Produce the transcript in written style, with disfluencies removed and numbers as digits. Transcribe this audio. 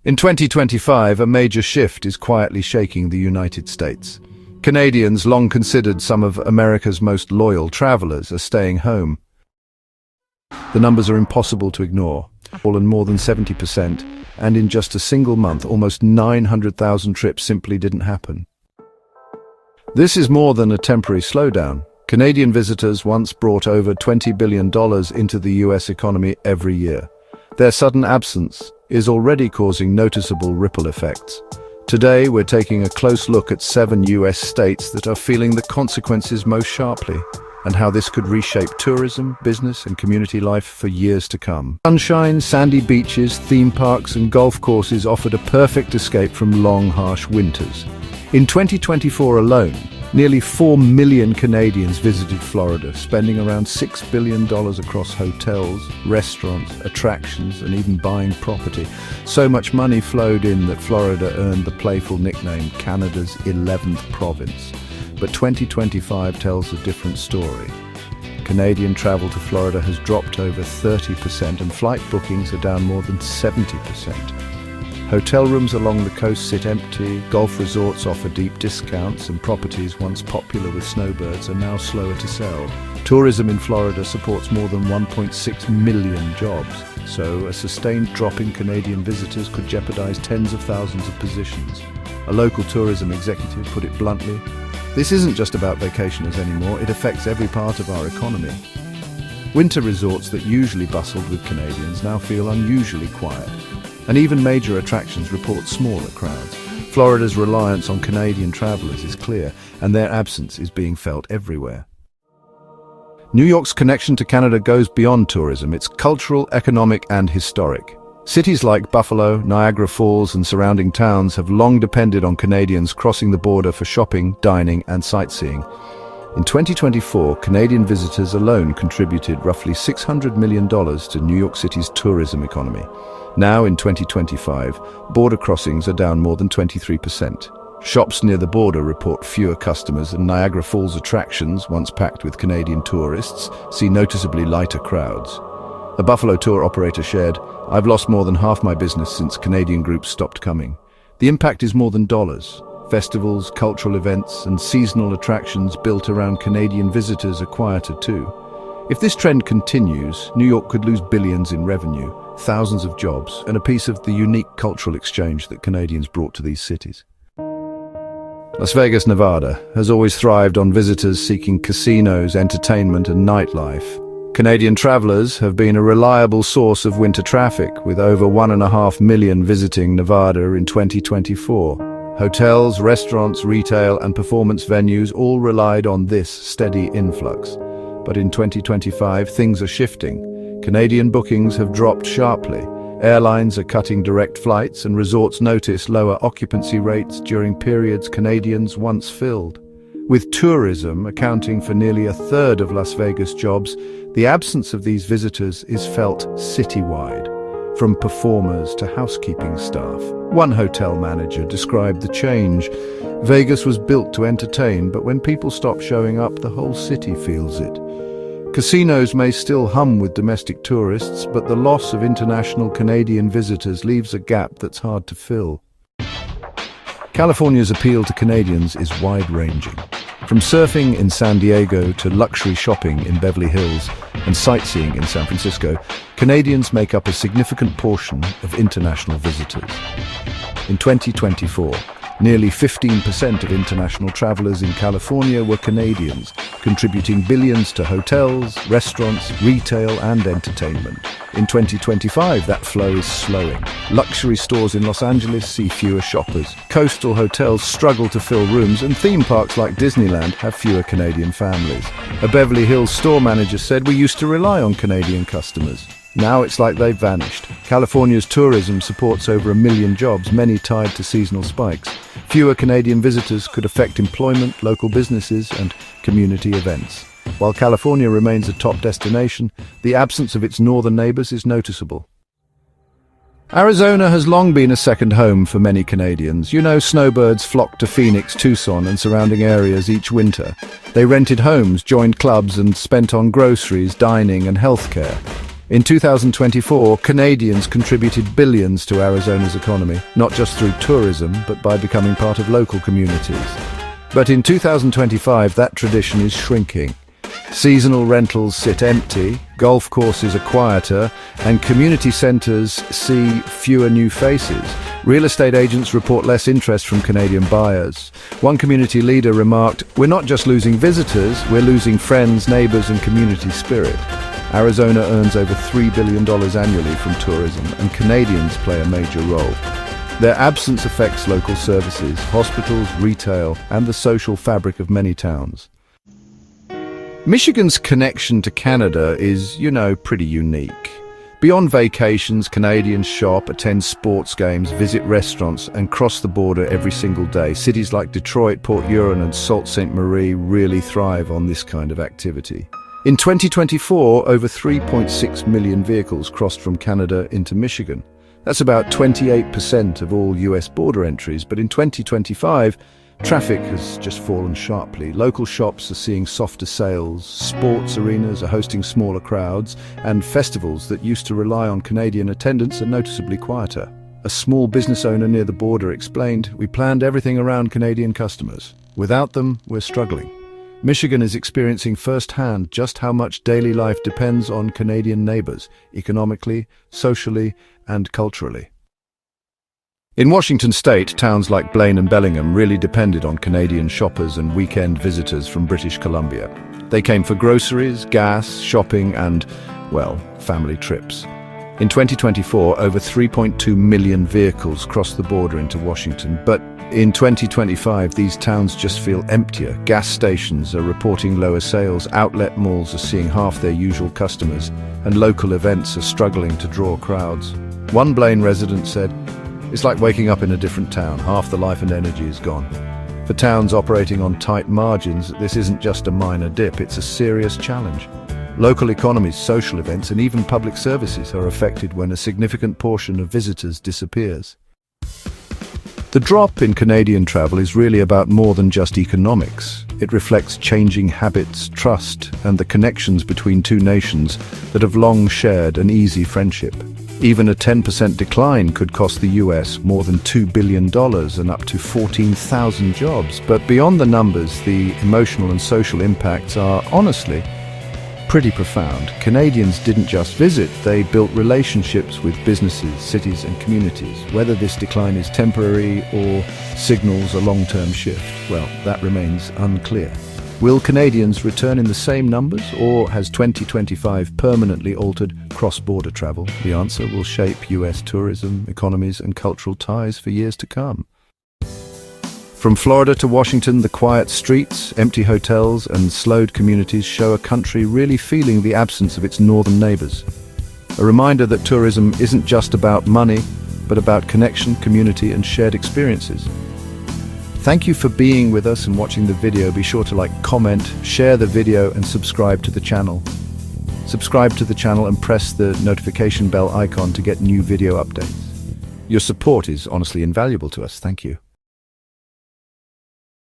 In 2025, a major shift is quietly shaking the United States. Canadians, long considered some of America's most loyal travelers, are staying home. The numbers are impossible to ignore, fallen more than 70%, and in just a single month, almost 900,000 trips simply didn't happen. This is more than a temporary slowdown. Canadian visitors once brought over $20 billion into the US economy every year. Their sudden absence is already causing noticeable ripple effects. Today, we're taking a close look at 7 US states that are feeling the consequences most sharply, and how this could reshape tourism, business, and community life for years to come. Sunshine, sandy beaches, theme parks, and golf courses offered a perfect escape from long, harsh winters. In 2024 alone, nearly 4 million Canadians visited Florida, spending around $6 billion across hotels, restaurants, attractions, and even buying property. So much money flowed in that Florida earned the playful nickname Canada's 11th province. But 2025 tells a different story. Canadian travel to Florida has dropped over 30%, and flight bookings are down more than 70%. Hotel rooms along the coast sit empty, golf resorts offer deep discounts, and properties once popular with snowbirds are now slower to sell. Tourism in Florida supports more than 1.6 million jobs, so a sustained drop in Canadian visitors could jeopardize tens of thousands of positions. A local tourism executive put it bluntly, "This isn't just about vacationers anymore, it affects every part of our economy." Winter resorts that usually bustled with Canadians now feel unusually quiet, and even major attractions report smaller crowds. Florida's reliance on Canadian travelers is clear, and their absence is being felt everywhere. New York's connection to Canada goes beyond tourism. It's cultural, economic, and historic. Cities like Buffalo, Niagara Falls, and surrounding towns have long depended on Canadians crossing the border for shopping, dining, and sightseeing. In 2024, Canadian visitors alone contributed roughly $600 million to New York City's tourism economy. Now, in 2025, border crossings are down more than 23%. Shops near the border report fewer customers, and Niagara Falls attractions, once packed with Canadian tourists, see noticeably lighter crowds. A Buffalo tour operator shared, "I've lost more than half my business since Canadian groups stopped coming." The impact is more than dollars. Festivals, cultural events, and seasonal attractions built around Canadian visitors are quieter too. If this trend continues, New York could lose billions in revenue, thousands of jobs, and a piece of the unique cultural exchange that Canadians brought to these cities. Las Vegas, Nevada, has always thrived on visitors seeking casinos, entertainment, and nightlife. Canadian travelers have been a reliable source of winter traffic, with over 1.5 million visiting Nevada in 2024. Hotels, restaurants, retail, and performance venues all relied on this steady influx. But in 2025, things are shifting. Canadian bookings have dropped sharply. Airlines are cutting direct flights, and resorts notice lower occupancy rates during periods Canadians once filled. With tourism accounting for nearly a third of Las Vegas jobs, the absence of these visitors is felt citywide, from performers to housekeeping staff. One hotel manager described the change. "Vegas was built to entertain, but when people stop showing up, the whole city feels it." Casinos may still hum with domestic tourists, but the loss of international Canadian visitors leaves a gap that's hard to fill. California's appeal to Canadians is wide-ranging. From surfing in San Diego to luxury shopping in Beverly Hills and sightseeing in San Francisco, Canadians make up a significant portion of international visitors. In 2024, nearly 15% of international travelers in California were Canadians, contributing billions to hotels, restaurants, retail, and entertainment. In 2025, that flow is slowing. Luxury stores in Los Angeles see fewer shoppers. Coastal hotels struggle to fill rooms, and theme parks like Disneyland have fewer Canadian families. A Beverly Hills store manager said, "We used to rely on Canadian customers. Now it's like they've vanished." California's tourism supports over 1 million jobs, many tied to seasonal spikes. Fewer Canadian visitors could affect employment, local businesses, and community events. While California remains a top destination, the absence of its northern neighbors is noticeable. Arizona has long been a second home for many Canadians. You know, snowbirds flock to Phoenix, Tucson, and surrounding areas each winter. They rented homes, joined clubs, and spent on groceries, dining, and healthcare. In 2024, Canadians contributed billions to Arizona's economy, not just through tourism, but by becoming part of local communities. But in 2025, that tradition is shrinking. Seasonal rentals sit empty, golf courses are quieter, and community centres see fewer new faces. Real estate agents report less interest from Canadian buyers. One community leader remarked, "We're not just losing visitors, we're losing friends, neighbours and community spirit." Arizona earns over $3 billion annually from tourism, and Canadians play a major role. Their absence affects local services, hospitals, retail, and the social fabric of many towns. Michigan's connection to Canada is, pretty unique. Beyond vacations, Canadians shop, attend sports games, visit restaurants, and cross the border every single day. Cities like Detroit, Port Huron, and Sault Ste. Marie really thrive on this kind of activity. In 2024, over 3.6 million vehicles crossed from Canada into Michigan. That's about 28% of all US border entries, but in 2025, traffic has just fallen sharply. Local shops are seeing softer sales, sports arenas are hosting smaller crowds, and festivals that used to rely on Canadian attendance are noticeably quieter. A small business owner near the border explained, "We planned everything around Canadian customers. Without them, we're struggling." Michigan is experiencing firsthand just how much daily life depends on Canadian neighbours, economically, socially, and culturally. In Washington state, towns like Blaine and Bellingham really depended on Canadian shoppers and weekend visitors from British Columbia. They came for groceries, gas, shopping, and, family trips. In 2024, over 3.2 million vehicles crossed the border into Washington, but in 2025, these towns just feel emptier. Gas stations are reporting lower sales, outlet malls are seeing half their usual customers, and local events are struggling to draw crowds. One Blaine resident said, "It's like waking up in a different town. Half the life and energy is gone." For towns operating on tight margins, this isn't just a minor dip, it's a serious challenge. Local economies, social events, and even public services are affected when a significant portion of visitors disappears. The drop in Canadian travel is really about more than just economics. It reflects changing habits, trust, and the connections between two nations that have long shared an easy friendship. Even a 10% decline could cost the US more than $2 billion and up to 14,000 jobs. But beyond the numbers, the emotional and social impacts are, honestly, pretty profound. Canadians didn't just visit, they built relationships with businesses, cities, and communities. Whether this decline is temporary or signals a long-term shift, that remains unclear. Will Canadians return in the same numbers, or has 2025 permanently altered cross-border travel? The answer will shape US tourism, economies, and cultural ties for years to come. From Florida to Washington, the quiet streets, empty hotels, and slowed communities show a country really feeling the absence of its northern neighbors. A reminder that tourism isn't just about money, but about connection, community, and shared experiences. Thank you for being with us and watching the video. Be sure to like, comment, share the video, and subscribe to the channel. Subscribe to the channel and press the notification bell icon to get new video updates. Your support is honestly invaluable to us. Thank you.